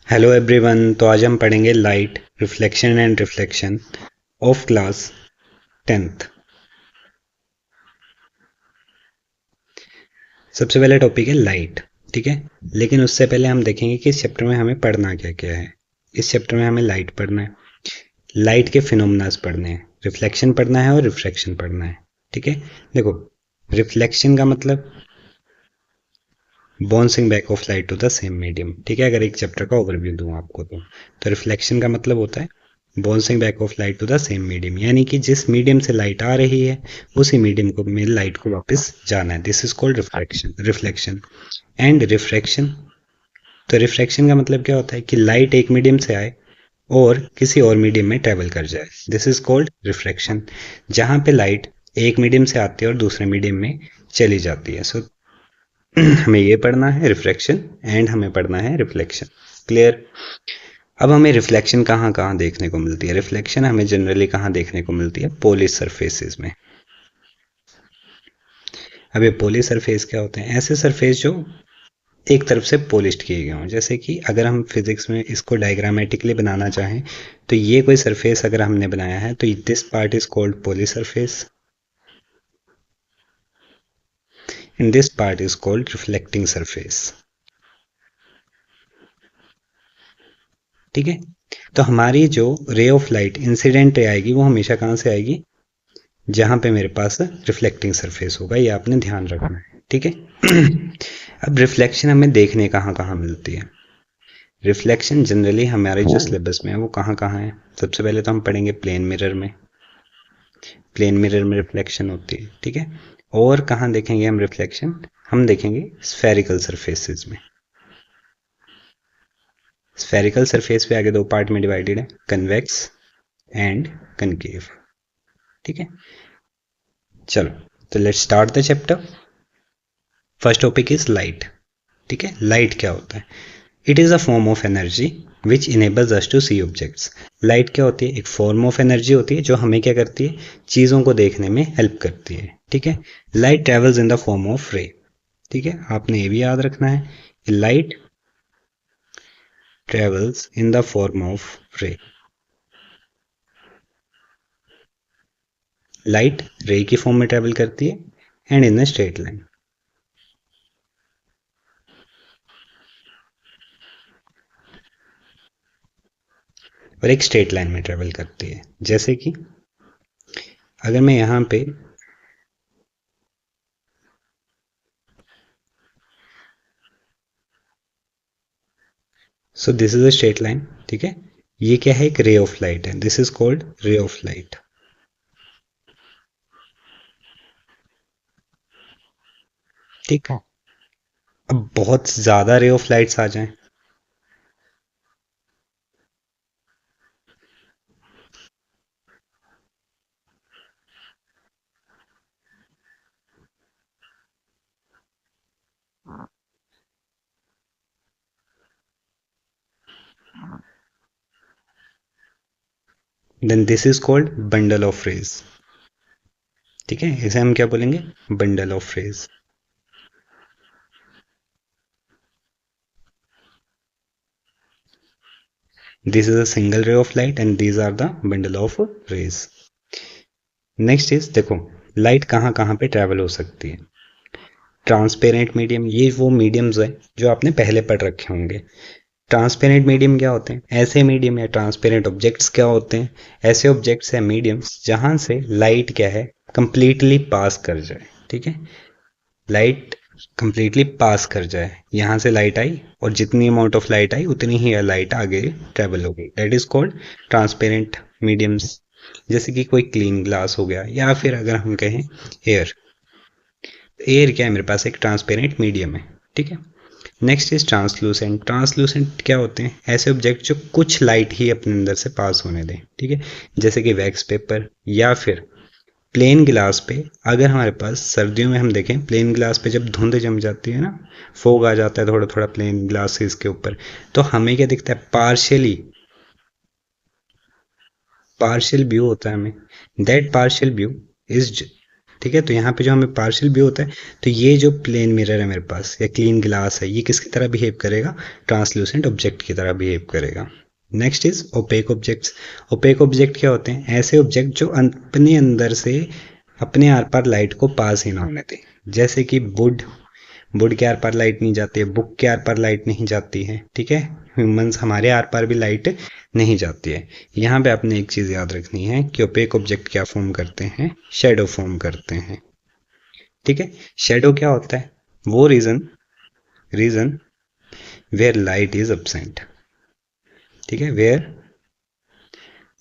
Hello everyone. तो आज हम पढ़ेंगे light, reflection and reflection of class 10th। सबसे पहला टॉपिक है लाइट। ठीक है, लेकिन उससे पहले हम देखेंगे कि इस चैप्टर में हमें पढ़ना क्या क्या है। इस चैप्टर में हमें लाइट पढ़ना है, लाइट के फिनोमेनास पढ़ने हैं, रिफ्लेक्शन पढ़ना है और रिफ्रैक्शन पढ़ना है। ठीक है, देखो, रिफ्लेक्शन का मतलब bouncing back of light to the same medium. ठीक है, अगर एक चैप्टर का ओवरव्यू दूं आपको तो रिफ्लेक्शन का मतलब होता है bouncing back of light to the same medium, यानी कि जिस मीडियम से लाइट आ रही है उसी मीडियम को में लाइट को वापस जाना है। This is called reflection. Reflection and refraction, तो रिफ्रैक्शन का मतलब क्या होता है कि लाइट एक मीडियम से आए और किसी और मीडियम में ट्रेवल कर जाए। This is called refraction. जहां पे लाइट एक मीडियम से आती है और दूसरे मीडियम में चली जाती है। सो हमें ये पढ़ना है रिफ्रैक्शन एंड हमें पढ़ना है रिफ्लेक्शन। क्लियर। अब हमें रिफ्लेक्शन कहाँ कहाँ देखने को मिलती है? रिफ्लेक्शन हमें जनरली कहाँ देखने को मिलती है? पोलिश सरफेसेस में। अब ये पोलिश सरफेस क्या होते हैं? ऐसे सरफेस जो एक तरफ से पॉलिश्ड किए गए हों। जैसे कि अगर हम फिजिक्स में इसको डायग्रामेटिकली बनाना चाहें तो ये कोई सरफेस अगर हमने बनाया है तो this part is called Polish surface and this part is called reflecting surface. ठीक है, तो हमारी जो रे ऑफ लाइट इंसिडेंट रे आएगी वो हमेशा कहाँ से आएगी? जहां पे मेरे पास रिफ्लेक्टिंग सरफेस होगा। ये आपने ध्यान रखना है। ठीक है। अब रिफ्लेक्शन हमें देखने कहाँ कहाँ मिलती है? रिफ्लेक्शन जनरली हमारे जो सिलेबस में है वो कहाँ कहाँ है? सबसे पहले तो हम पढ़ेंगे प्लेन मिरर में। प्लेन मिरर में रिफ्लेक्शन होती है। ठीक है, और कहाँ देखेंगे हम रिफ्लेक्शन? हम देखेंगे स्फेरिकल सरफेसेस में। स्फेरिकल सरफेस पे आगे दो पार्ट में डिवाइडेड है, कन्वेक्स एंड कनकेव। ठीक है, चलो, तो let's start the chapter. First topic is light. ठीक है, लाइट क्या होता है? It is a form of energy which enables us to see objects. Light क्या होती है? एक फॉर्म ऑफ एनर्जी होती है जो हमें क्या करती है? चीज़ों को देखने में हेल्प करती है। ठीक है, light travels in the form of रे। ठीक है, आपने ये भी याद रखना है, light travels in the form of रे। लाइट रे की फॉर्म में ट्रेवल करती है and in a straight line. और एक स्ट्रेट लाइन में ट्रेवल करती है। जैसे कि अगर मैं यहाँ पे so this is a straight line. ठीक है, ये क्या है? एक रे ऑफ लाइट है। दिस इज कॉल्ड रे ऑफ लाइट। ठीक है, अब बहुत ज़्यादा रे ऑफ लाइट्स आ जाएं, then this is called bundle of rays. ठीक है, इसे हम क्या बोलेंगे? Bundle of rays. This is a single ray of light and these are the bundle of rays. Next is, देखो, लाइट कहाँ कहाँ पे ट्रैवल हो सकती है? ट्रांसपेरेंट मीडियम, ये वो मीडियम्स है जो आपने पहले पढ़ रखे होंगे। ट्रांसपेरेंट मीडियम क्या होते हैं? ऐसे मीडियम या ट्रांसपेरेंट ऑब्जेक्ट्स क्या होते हैं? ऐसे ऑब्जेक्ट्स या मीडियम्स जहां से लाइट क्या है? कंप्लीटली पास कर जाए। ठीक है, लाइट कंप्लीटली पास कर जाए। यहाँ से लाइट आई और जितनी अमाउंट ऑफ लाइट आई उतनी ही लाइट आगे ट्रेवल हो गई। That is called transparent mediums. जैसे कि कोई क्लीन ग्लास हो गया, या फिर अगर हम कहें एयर। एयर क्या है? मेरे पास एक ट्रांसपेरेंट मीडियम है। ठीक है, नेक्स्ट इज ट्रांसलूसेंट। ट्रांसलूसेंट क्या होते हैं? ऐसे ऑब्जेक्ट जो कुछ लाइट ही अपने अंदर से पास होने दें। ठीक है, जैसे कि वैक्स पेपर या फिर प्लेन गिलास पे। अगर हमारे पास सर्दियों में हम देखें प्लेन गिलास पे जब धुंध जम जाती है ना, फोग आ जाता है थोड़ा थोड़ा प्लेन ग्लासेस के ऊपर, तो हमें क्या दिखता है? पार्शियली, पार्शियल व्यू होता है हमें। दैट पार्शियल व्यू इज ठीक है। तो यहाँ पे जो हमें पार्शियल व्यू होता है, तो ये जो प्लेन मिरर है मेरे पास या क्लीन ग्लास है, ये किसकी तरह बिहेव करेगा, ट्रांसल्यूसेंट ऑब्जेक्ट की तरह बिहेव करेगा। Next is opaque objects. Opaque object क्या होते हैं, ऐसे ऑब्जेक्ट जो अपने अंदर से अपने आर पार लाइट को पास ही ना होने दे, जैसे कि वुड, वुड के आर पार लाइट नहीं जाती है, बुक के आर पार लाइट नहीं जाती है, ठीक है। ह्यूमंस हमारे आर पार भी लाइट नहीं जाती है। यहाँ पे आपने एक चीज याद रखनी है कि ओपेक ऑब्जेक्ट क्या फॉर्म करते हैं, शेडो फॉर्म करते हैं, ठीक है। शेडो क्या होता है, वो region region where light is absent, ठीक है, वेयर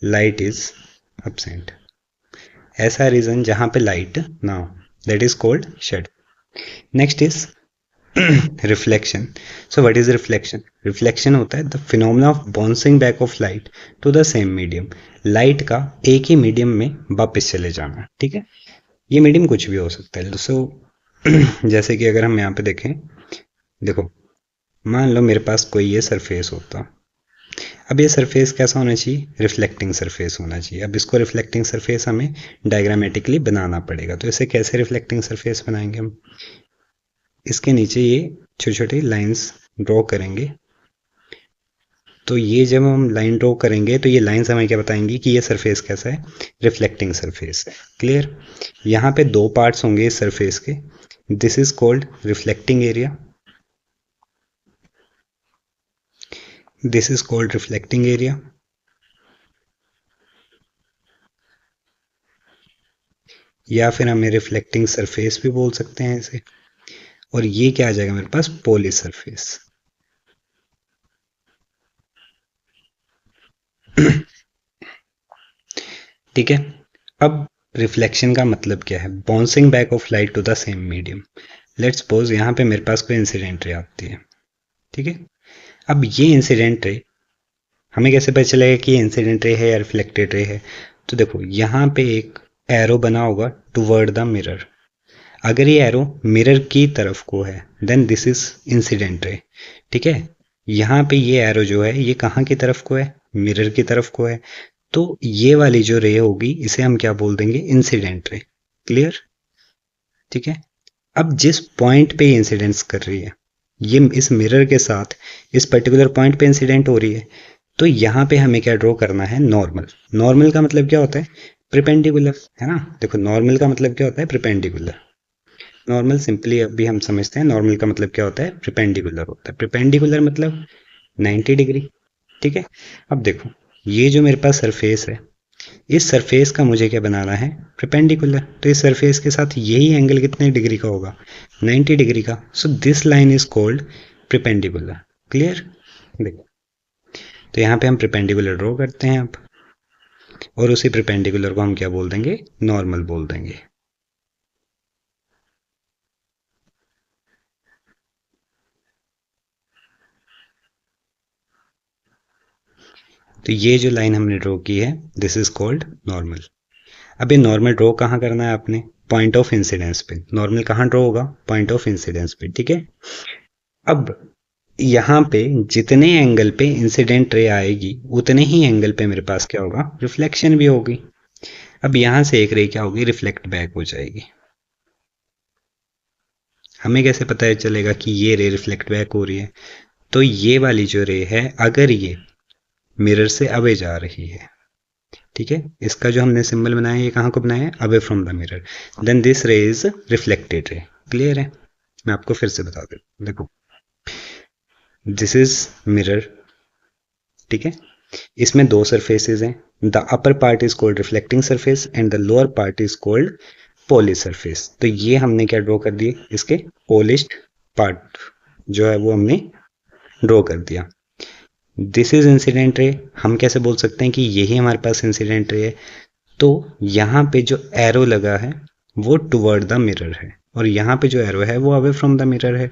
लाइट इज एब्सेंट, ऐसा रीजन जहां पे लाइट ना हो, that is called shadow. Next is reflection. So what is reflection, reflection होता है the phenomena of bouncing back of light to the same medium, light का एक ही मीडियम में वापस चले जाना, ठीक है। ये मीडियम कुछ भी हो सकता है। सो जैसे कि अगर हम यहाँ पे देखें, देखो मान लो मेरे पास कोई ये सरफेस होता, अब ये सरफेस कैसा होना चाहिए, रिफ्लेक्टिंग सरफेस होना चाहिए। अब इसको रिफ्लेक्टिंग सरफेस हमें डायग्रामेटिकली बनाना पड़ेगा। तो इसे कैसे रिफ्लेक्टिंग सरफेस बनाएंगे हम, इसके नीचे ये छोटी छोटी लाइंस ड्रॉ करेंगे। तो ये जब हम लाइन ड्रॉ करेंगे तो ये लाइंस हमें क्या बताएंगी कि ये सरफेस कैसा है, रिफ्लेक्टिंग सरफेस है। क्लियर। यहाँ पे दो पार्ट्स होंगे इस सरफेस के, this is called reflecting area, this is called reflecting area, या फिर हमें रिफ्लेक्टिंग सरफेस भी बोल सकते हैं इसे। और ये क्या आ जाएगा मेरे पास, पॉली सरफेस। ठीक है। अब रिफ्लेक्शन का मतलब क्या है, bouncing back of light to the same medium. Let's suppose यहाँ पे मेरे पास कोई इंसिडेंट रे आती है, ठीक है। अब ये इंसिडेंट रे हमें कैसे पता चलेगा कि ये इंसिडेंट रे है या रिफ्लेक्टेड रे है, तो देखो यहाँ पे एक एरो बना होगा टुवर्ड द मिरर। अगर ये एरो मिरर की तरफ को है then this is incident ray, ठीक है। यहाँ पे ये एरो जो है ये कहाँ की तरफ को है, मिरर की तरफ को है। तो ये वाली जो रे होगी इसे हम क्या बोल देंगे, इंसिडेंट रे। क्लियर, ठीक है। अब जिस पॉइंट पे इंसिडेंट्स कर रही है, ये इस मिरर के साथ इस पर्टिकुलर पॉइंट पे इंसिडेंट हो रही है, तो यहाँ पे हमें क्या ड्रॉ करना है, नॉर्मल। नॉर्मल का मतलब क्या होता है, प्रिपेंडिकुलर, है ना। देखो नॉर्मल का मतलब क्या होता है, प्रिपेंडिकुलर। नॉर्मल सिंपली अभी हम समझते हैं, नॉर्मल का मतलब क्या होता है, प्रिपेंडिकुलर होता है। प्रिपेंडिकुलर मतलब 90 डिग्री, ठीक है। अब देखो ये जो मेरे पास सरफेस है, इस सरफेस का मुझे क्या बनाना है, प्रिपेंडिकुलर। तो इस सरफेस के साथ यही एंगल कितने डिग्री का होगा, 90 डिग्री का। So this line is called perpendicular. Clear. देखो तो यहाँ पे हम प्रिपेंडिकुलर ड्रॉ करते हैं अब, और उसी प्रिपेंडिकुलर को हम क्या बोल देंगे, नॉर्मल बोल देंगे। तो ये जो लाइन हमने ड्रॉ की है दिस इज कॉल्ड नॉर्मल। अब ये नॉर्मल ड्रॉ कहाँ करना है आपने, पॉइंट ऑफ इंसिडेंस पे। नॉर्मल कहाँ ड्रॉ होगा, पॉइंट ऑफ इंसिडेंस पे, ठीक है। अब यहाँ पे जितने एंगल पे इंसिडेंट रे आएगी उतने ही एंगल पे मेरे पास क्या होगा, रिफ्लेक्शन भी होगी। अब यहाँ से एक रे क्या होगी, रिफ्लेक्ट बैक हो जाएगी। हमें कैसे पता चलेगा कि ये रे रिफ्लेक्ट बैक हो रही है, तो ये वाली जो रे है अगर ये मिरर से अवे जा रही है, ठीक है, इसका जो हमने सिंबल बनाया ये कहाँ को बनाया है, away from the mirror, then this ray is reflected ray. Clear है। मैं आपको फिर से बता दूं, देखो दिस इज मिरर, ठीक है। इसमें दो सरफेसेस हैं, the upper part is called reflecting surface and the lower part is called poly surface. तो ये हमने क्या ड्रॉ कर दिए, इसके पॉलिश्ड पार्ट जो है वो हमने ड्रॉ कर दिया। दिस इज इंसिडेंट रे, हम कैसे बोल सकते हैं कि यही हमारे पास इंसिडेंट रे है, तो यहाँ पे जो एरो लगा है वो टुवर्ड द मिरर है, और यहाँ पे जो एरो है वो अवे फ्रॉम द मिरर है।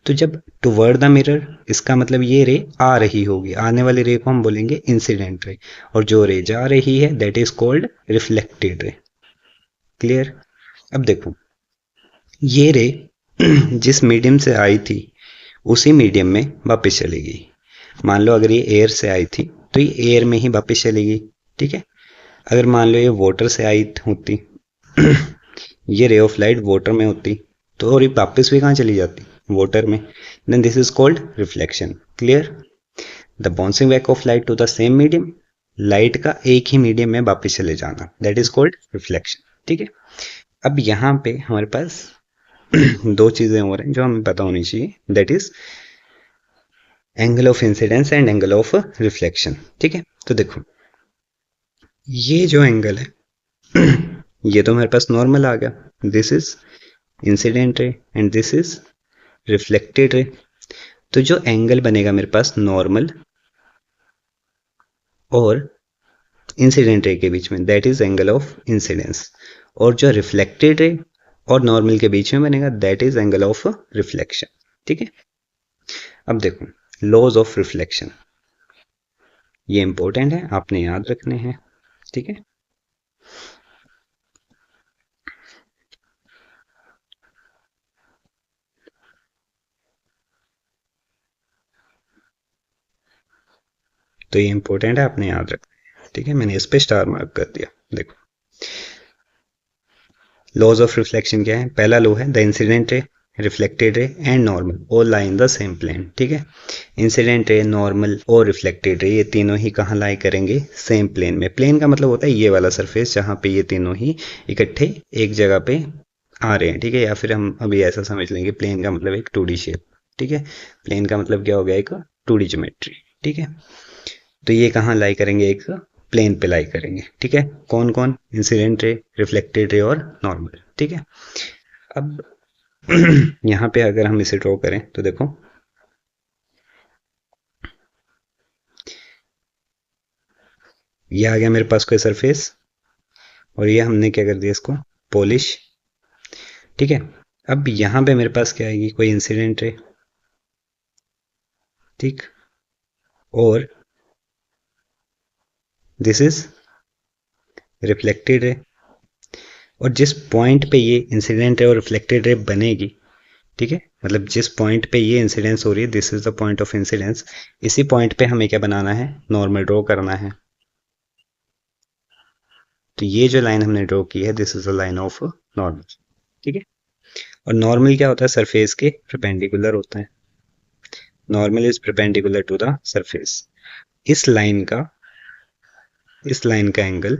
तो जब टुवर्ड द मिरर, इसका मतलब ये रे आ रही होगी, आने वाली रे को हम बोलेंगे इंसिडेंट रे, और जो रे जा रही है that is called reflected ray. Clear. अब देखो ये रे जिस मीडियम से आई थी उसी मीडियम में वापस चलेगी। मान लो अगर ये एयर से आई थी तो ये एयर में ही वापस चलेगी, ठीक है। अगर मान लो ये वाटर से आई होती ये रे ऑफ लाइट वाटर में होती तो और ये वापस भी कहाँ चली जाती, वाटर में, then this is called reflection. Clear? The bouncing back of light to the same medium, light का एक ही मीडियम में वापस चले जाना, दैट इज कॉल्ड रिफ्लेक्शन। ठीक है, अब यहाँ पे हमारे पास दो चीजें और हैं जो हमें पता होनी चाहिए, that is angle of incidence and angle of reflection. ठीक है, तो देखो ये जो एंगल है ये तो हमारे पास नॉर्मल आ गया, this is incident ray and this is reflected रे। तो जो एंगल बनेगा मेरे पास नॉर्मल और इंसिडेंट रे के बीच में, that is angle of incidence, और जो रिफ्लेक्टेड रे और नॉर्मल के बीच में बनेगा, that is angle of reflection. ठीक है, अब देखो लॉज ऑफ रिफ्लेक्शन, ये इंपॉर्टेंट है, आपने याद रखने हैं। ठीक है, तो ये इंपॉर्टेंट है, आपने याद रखना है। ठीक है, मैंने इस पे स्टार मार्क कर दिया। देखो लॉज ऑफ रिफ्लेक्शन क्या है, पहला लॉ है the incident ray, reflected ray and normal all lie in the same plane. ठीक है, इंसिडेंट रे, नॉर्मल और रिफ्लेक्टेड रे ये तीनों ही कहाँ लाई करेंगे, सेम प्लेन में। प्लेन का मतलब होता है ये वाला सरफेस जहाँ पे ये तीनों ही इकट्ठे एक जगह पे आ रहे हैं। ठीक है, या फिर हम अभी ऐसा समझ लेंगे प्लेन का मतलब एक 2D शेप। ठीक है, प्लेन का मतलब क्या हो गया, एक 2D ज्योमेट्री। ठीक है, तो ये कहाँ लाई करेंगे, एक प्लेन पे लाई करेंगे। ठीक है, कौन कौन, इंसिडेंट रे, रिफ्लेक्टेड रे और नॉर्मल। ठीक है, अब यहाँ पे अगर हम इसे ड्रॉ करें तो देखो ये आ गया मेरे पास कोई सरफेस, और ये हमने क्या कर दिया, इसको पॉलिश। ठीक है, अब यहाँ पे मेरे पास क्या आएगी, कोई इंसिडेंट रे। ठीक, और दिस इज रिफ्लेक्टेड रे, और जिस पॉइंट पे ये इंसिडेंट रे और रिफ्लेक्टेड रे बनेगी, ठीक है, मतलब जिस पॉइंट पे ये इंसिडेंस हो रही है, this is the point of incidence, इसी पॉइंट पे हमें क्या बनाना है, नॉर्मल ड्रॉ करना है। तो ये जो लाइन हमने ड्रॉ की है, this is the line of normal. ठीक है, और नॉर्मल क्या होता है, सरफेस के परपेंडिकुलर होता है। Normal is perpendicular to the surface. इस लाइन का इस लाइन का एंगल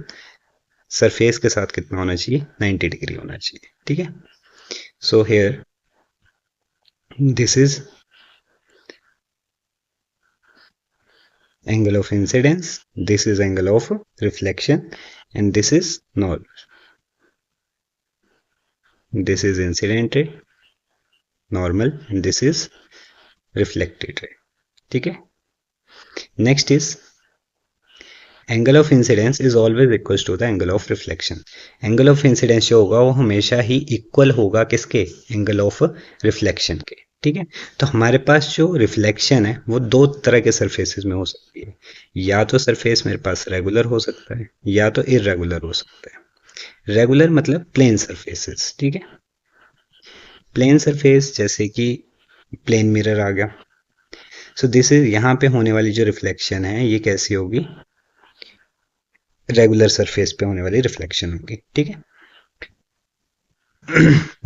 सरफेस के साथ कितना होना चाहिए, 90 डिग्री होना चाहिए। ठीक है, so here this is angle of incidence, this is angle of reflection, and this is normal, this is incident ray, normal, and this is reflected ray. ठीक है, next is angle of incidence is always equal to the angle of reflection. Angle of incidence जो होगा वो हमेशा ही equal होगा किसके, angle of reflection के। ठीक है, तो हमारे पास जो रिफ्लेक्शन है वो दो तरह के सरफेसेस में हो सकती है, या तो सरफेस मेरे पास रेगुलर हो सकता है या तो इरेगुलर हो सकता है। रेगुलर मतलब प्लेन सरफेसेस। ठीक है, प्लेन सरफेस जैसे कि प्लेन मिरर आ गया। सो दिस इज यहाँ पे होने वाली जो रिफ्लेक्शन है ये कैसी होगी, रेगुलर सरफेस पे होने वाली रिफ्लेक्शन होगी। ठीक है,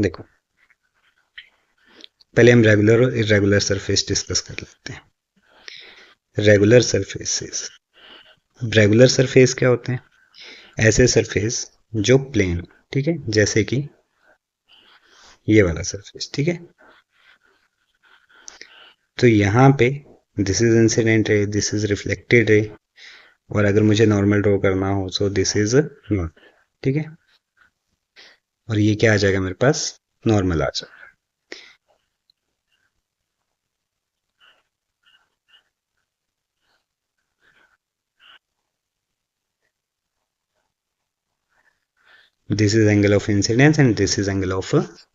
देखो पहले हम रेगुलर और इरेगुलर सरफेस डिस्कस कर लेते हैं। रेगुलर सरफेसेस, रेगुलर सरफेस क्या होते हैं, ऐसे सरफेस जो प्लेन हो। ठीक है, जैसे कि ये वाला सरफेस। ठीक है, तो यहाँ पे this is incident ray, this is reflected रे, और अगर मुझे नॉर्मल ड्रॉ करना हो तो दिस इज नॉर्मल। ठीक है, और ये क्या आ जाएगा मेरे पास, नॉर्मल आ जाएगा। This is angle of incidence and this is angle of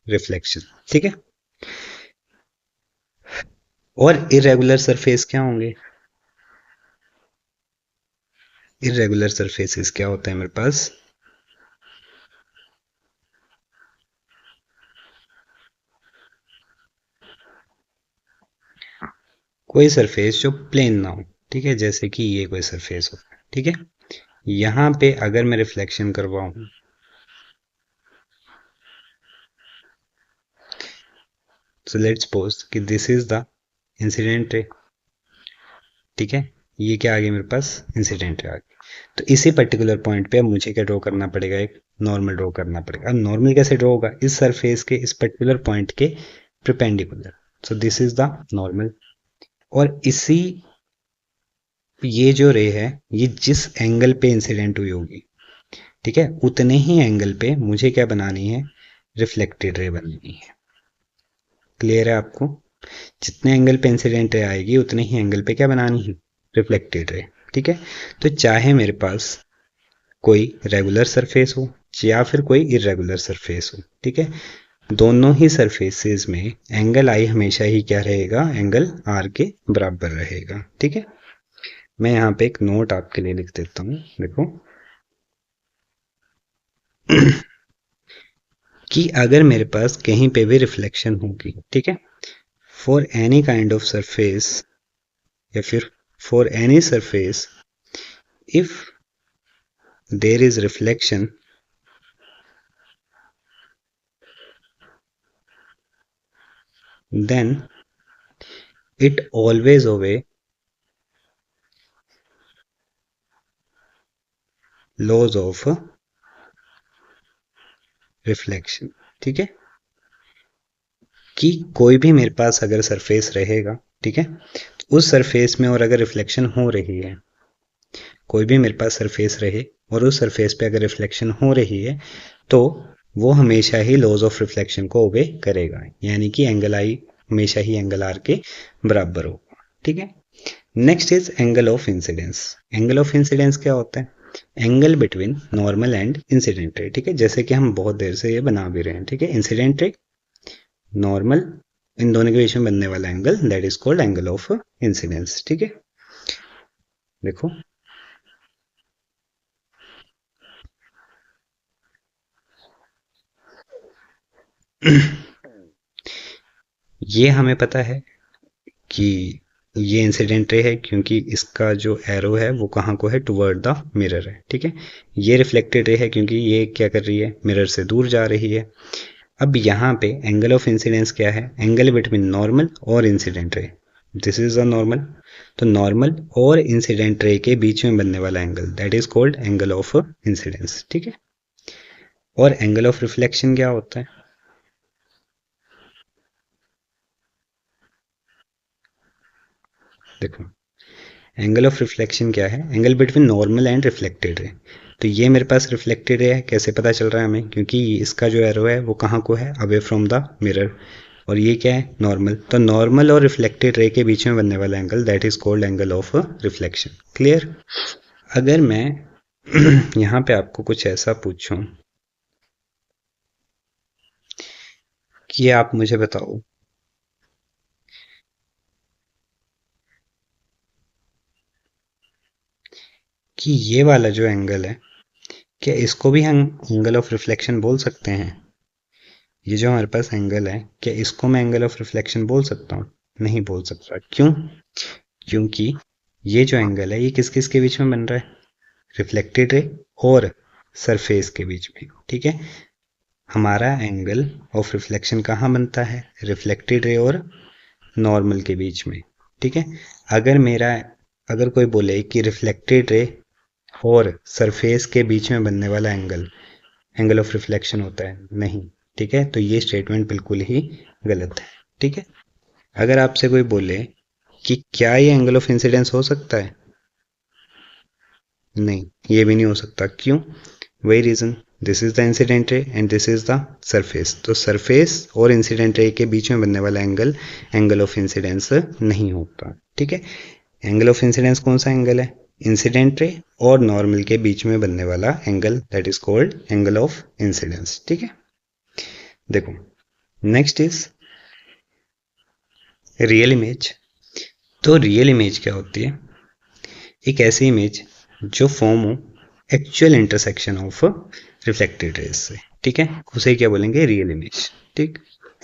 reflection. ठीक है, और इरेगुलर सरफेस क्या होंगे, इरेगुलर सरफेसेस क्या होता है मेरे पास, कोई सरफेस जो प्लेन ना हो। ठीक है, जैसे कि ये कोई सरफेस हो। ठीक है, यहाँ पे अगर मैं रिफ्लेक्शन करवाऊं सो लेट्स सपोज कि दिस इज द इंसिडेंट रे, ठीक है, ये क्या आ गया मेरे पास, इंसिडेंट रे आ गई। तो इसी पर्टिकुलर पॉइंट पे अब मुझे क्या ड्रॉ करना पड़ेगा, एक नॉर्मल ड्रॉ करना पड़ेगा। अब नॉर्मल कैसे ड्रॉ होगा, इस सरफेस के इस पर्टिकुलर पॉइंट के perpendicular. So this is the normal, और इसी ये जो रे है ये जिस एंगल पे इंसिडेंट हुई होगी, ठीक है, उतने ही एंगल पे मुझे क्या बनानी है, रिफ्लेक्टेड रे बनानी है। क्लियर है आपको, जितने एंगल पे इंसिडेंट रे आएगी उतने ही एंगल पे क्या बनानी है, रिफ्लेक्टेड रे, ठीक है। तो चाहे मेरे पास कोई रेगुलर सरफेस हो या फिर कोई इरेगुलर सरफेस हो, ठीक है, दोनों ही सरफेसेस में एंगल आई हमेशा ही क्या रहेगा, एंगल आर के बराबर रहेगा, ठीक है। मैं यहाँ पे एक नोट आपके लिए लिख देता हूँ, देखो कि अगर मेरे पास कहीं पे भी रिफ्लेक्शन होगी, ठीक है, for any kind of surface या फिर for any surface, if there is reflection, then it always obey laws of reflection, ठीक है, कि कोई भी मेरे पास अगर सरफेस रहेगा, ठीक है, तो उस सरफेस में और अगर रिफ्लेक्शन हो रही है, कोई भी मेरे पास सरफेस रहे और उस सरफेस पे अगर रिफ्लेक्शन हो रही है, तो वो हमेशा ही लॉज ऑफ रिफ्लेक्शन को ओबे करेगा, यानी कि एंगल आई हमेशा ही एंगल आर के बराबर होगा, ठीक है। Next is angle of incidence. Angle of incidence क्या होता है, angle between normal and incident ray, ठीक है, जैसे कि हम बहुत देर से ये बना भी रहे हैं, ठीक है, इंसिडेंट रे, नॉर्मल, इन दोनों के बीच में बनने वाला angle that is called angle of incidence, ठीक है। देखो ये हमें पता है कि ये इंसिडेंट रे है क्योंकि इसका जो एरो है वो कहाँ को है, टुवर्ड द मिरर है, ठीक है। ये रिफ्लेक्टेड रे है क्योंकि ये क्या कर रही है, मिरर से दूर जा रही है। अब यहाँ पे एंगल ऑफ इंसिडेंस क्या है, एंगल बिटवीन नॉर्मल और इंसिडेंट रे, दिस इज द नॉर्मल, तो नॉर्मल और इंसिडेंट रे के बीच में बनने वाला angle that is called angle of incidence, ठीक है। और एंगल ऑफ रिफ्लेक्शन क्या होता है, देखो एंगल ऑफ रिफ्लेक्शन क्या है, angle between normal and reflected ray. तो ये मेरे पास रिफ्लेक्टेड रे है, कैसे पता चल रहा है हमें, क्योंकि इसका जो एरो है वो कहाँ को है, अवे फ्रॉम द मिरर, और ये क्या है, नॉर्मल, तो नॉर्मल और रिफ्लेक्टेड रे के बीच में बनने वाला angle that is called angle of reflection. Clear. अगर मैं यहाँ पे आपको कुछ ऐसा पूछूं कि आप मुझे बताओ कि ये वाला जो एंगल है, क्या इसको भी हम एंगल ऑफ रिफ्लेक्शन बोल सकते हैं, ये जो हमारे पास एंगल है क्या इसको मैं एंगल ऑफ रिफ्लेक्शन बोल सकता हूँ, नहीं बोल सकता, क्यों, क्योंकि ये जो एंगल है ये किस किस के बीच में बन रहा है, रिफ्लेक्टेड रे और सरफेस के बीच में, ठीक है। हमारा एंगल ऑफ रिफ्लेक्शन कहाँ बनता है, रिफ्लेक्टेड रे और नॉर्मल के बीच में, ठीक है। अगर मेरा, अगर कोई बोले कि रिफ्लेक्टेड रे और सरफेस के बीच में बनने वाला एंगल एंगल ऑफ रिफ्लेक्शन होता है, नहीं, ठीक है, तो ये स्टेटमेंट बिल्कुल ही गलत है, ठीक है। अगर आपसे कोई बोले कि क्या ये एंगल ऑफ इंसिडेंस हो सकता है, नहीं, ये भी नहीं हो सकता, क्यों, वही region, this is the incident ray and this is the surface, तो सरफेस और इंसिडेंट रे के बीच में बनने वाला एंगल एंगल ऑफ इंसिडेंस नहीं होता, ठीक है। एंगल ऑफ इंसिडेंस कौन सा एंगल है, इंसिडेंट रे और नॉर्मल के बीच में बनने वाला angle that is called angle of incidence, ठीक है। देखो नेक्स्ट इज रियल इमेज। तो रियल इमेज क्या होती है, एक ऐसी इमेज जो फॉर्म हो actual intersection of reflected raise से, ठीक है, उसे क्या बोलेंगे, रियल इमेज, ठीक।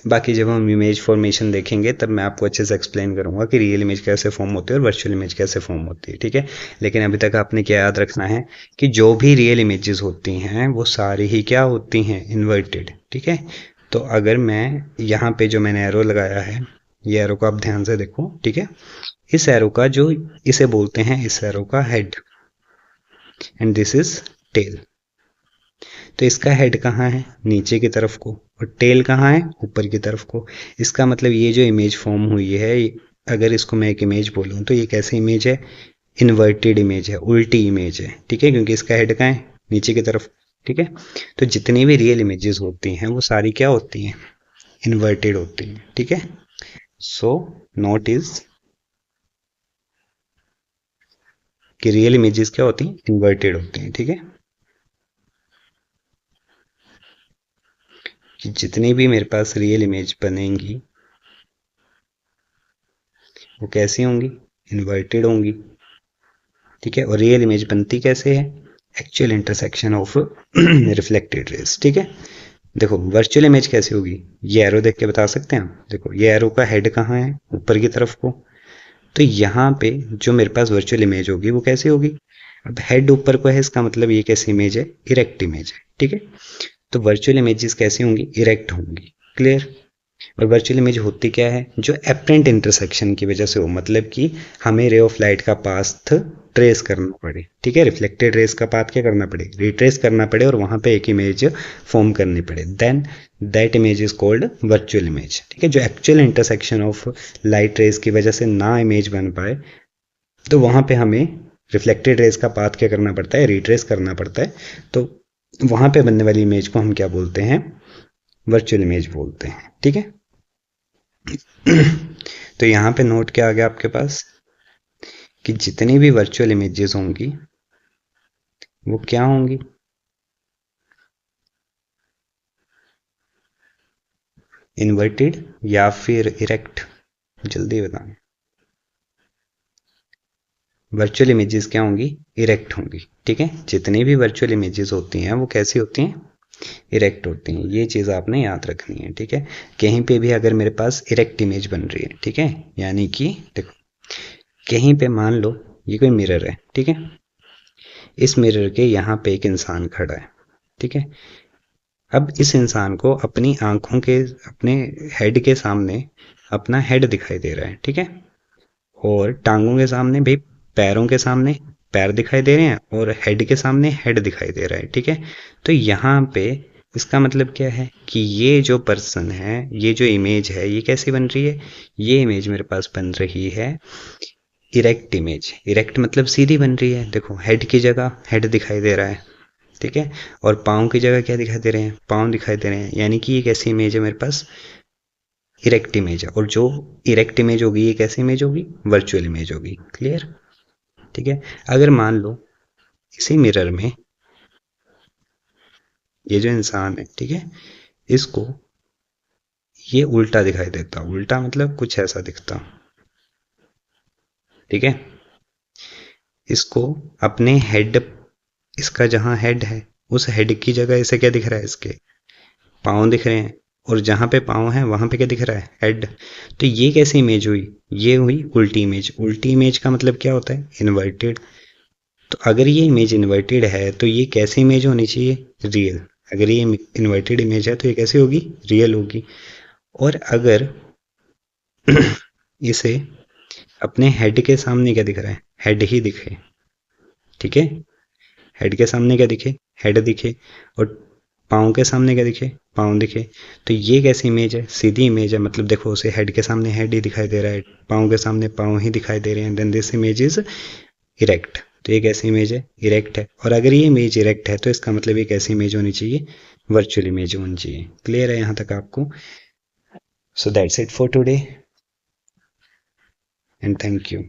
बाकी जब हम इमेज फॉर्मेशन देखेंगे तब मैं आपको अच्छे से एक्सप्लेन करूंगा कि रियल इमेज कैसे फॉर्म होती है और वर्चुअल इमेज कैसे फॉर्म होती है, ठीक है। लेकिन अभी तक आपने क्या याद रखना है कि जो भी रियल इमेजेस होती हैं वो सारी ही क्या होती हैं, इन्वर्टेड, ठीक है, तो अगर मैं यहाँ पे जो मैंने एरो लगाया है, ये एरो को आप ध्यान से देखो, ठीक है। इस एरो का जो, इसे बोलते हैं इस एरो का head, and this is tail. तो इसका हेड कहाँ है, नीचे की तरफ को, और टेल कहाँ है, ऊपर की तरफ को। इसका मतलब ये जो इमेज फॉर्म हुई है, अगर इसको मैं एक इमेज बोलूँ तो ये कैसी इमेज है, इन्वर्टेड इमेज है, उल्टी इमेज है, ठीक है, क्योंकि इसका हेड कहाँ है, नीचे की तरफ, ठीक है। तो जितनी भी रियल इमेजेस होती हैं वो सारी क्या होती हैं, इन्वर्टेड होती हैं, ठीक है। सो नोट इज कि रियल इमेजेस क्या होती हैं, इन्वर्टेड होती हैं, ठीक है। कि जितनी भी मेरे पास रियल इमेज बनेंगी वो कैसी होंगी, इन्वर्टेड होंगी, ठीक है। और रियल इमेज बनती कैसे है, actual intersection of reflected raise, ठीक है। देखो वर्चुअल इमेज कैसी होगी, ये एरो देख के बता सकते हैं आप। देखो ये एरो का हेड कहाँ है, ऊपर की तरफ को। तो यहाँ पे जो मेरे पास वर्चुअल इमेज होगी वो कैसी होगी, अब हेड ऊपर को है, इसका मतलब ये कैसी इमेज है, इरेक्ट इमेज है, ठीक है। तो वर्चुअल इमेजेस कैसी होंगी, इरेक्ट होंगी, क्लियर। और वर्चुअल इमेज होती क्या है, जो एपरेंट इंटरसेक्शन की वजह से हो, मतलब कि हमें रे ऑफ लाइट का पाथ ट्रेस करना पड़े, ठीक है, रिफ्लेक्टेड रेस का पाथ क्या करना पड़े, रिट्रेस करना पड़े, और वहां पे एक इमेज फॉर्म करनी पड़े, then that image is called virtual image, ठीक है। जो actual intersection of light rays की वजह से ना इमेज बन पाए, तो वहां पे हमें रिफ्लेक्टेड रेस का पाथ क्या करना पड़ता है, रिट्रेस करना पड़ता है। तो वहां पे बनने वाली इमेज को हम क्या बोलते हैं, वर्चुअल इमेज बोलते हैं, ठीक है। तो यहाँ पे नोट क्या आ गया आपके पास, कि जितनी भी वर्चुअल इमेजेस होंगी वो क्या होंगी, इन्वर्टेड या फिर इरेक्ट, जल्दी बताएं। वर्चुअल इमेजेस क्या होंगी, इरेक्ट होंगी, ठीक है। जितनी भी वर्चुअल इमेजेस होती हैं वो कैसी होती हैं, इरेक्ट होती हैं। ये चीज़ आपने याद रखनी है, ठीक है। कहीं पे भी अगर मेरे पास इरेक्ट इमेज बन रही है, ठीक है, यानी कि देखो कहीं पे मान लो ये कोई मिरर है, ठीक है। इस मिरर के यहाँ पे एक इंसान खड़ा है, ठीक है। अब इस इंसान को अपनी आंखों के, अपने हेड के सामने अपना हेड दिखाई दे रहा है, ठीक है। और टांगों के सामने भाई, पैरों के सामने पैर दिखाई दे रहे हैं, और हेड के सामने हेड दिखाई दे रहा है, ठीक है। तो यहाँ पे इसका मतलब क्या है कि ये जो पर्सन है, ये जो इमेज है, ये कैसी बन रही है, ये इमेज मेरे पास बन रही है इरेक्ट इमेज। इरेक्ट मतलब सीधी बन रही है, देखो हेड की जगह हेड दिखाई दे रहा है, ठीक है। और पाँव की जगह क्या दिखाई दे रहे हैं, पाँव दिखाई दे रहे हैं, यानी कि ये कैसी इमेज है मेरे पास, इरेक्ट इमेज है। और जो इरेक्ट इमेज होगी ये कैसी इमेज होगी, वर्चुअल इमेज होगी, क्लियर, ठीक है। अगर मान लो इसी मिरर में ये जो इंसान है, ठीक है, इसको ये उल्टा दिखाई देता, उल्टा मतलब कुछ ऐसा दिखता, ठीक है। इसको अपने हेड, इसका जहाँ हेड है उस हेड की जगह इसे क्या दिख रहा है, इसके पाँव दिख रहे हैं, और जहाँ पे पाँव है वहाँ पे क्या दिख रहा है, हेड। तो ये कैसी इमेज हुई, ये हुई उल्टी इमेज। उल्टी इमेज का मतलब क्या होता है, इन्वर्टेड। तो अगर ये इमेज इन्वर्टेड है तो ये कैसी इमेज होनी चाहिए, रियल। अगर ये इन्वर्टेड इमेज है तो ये कैसी होगी, रियल होगी। और अगर इसे अपने हेड के सामने क्या दिख रहा है, हेड ही दिखे, ठीक है। हेड के सामने क्या दिखे, हेड दिखे, और पाँव के सामने क्या दिखे, पाँव दिखे। तो ये कैसी इमेज है, सीधी इमेज है, मतलब देखो उसे हेड के सामने हेड ही दिखाई दे रहा है, पाँव के सामने पाँव ही दिखाई दे रहे हैं, then this image is erect. तो ये कैसी इमेज है, इरेक्ट है। और अगर ये इमेज इरेक्ट है तो इसका मतलब ये कैसी इमेज होनी चाहिए, वर्चुअल इमेज होनी चाहिए। क्लियर है यहाँ तक आपको। So that's it for today and thank you.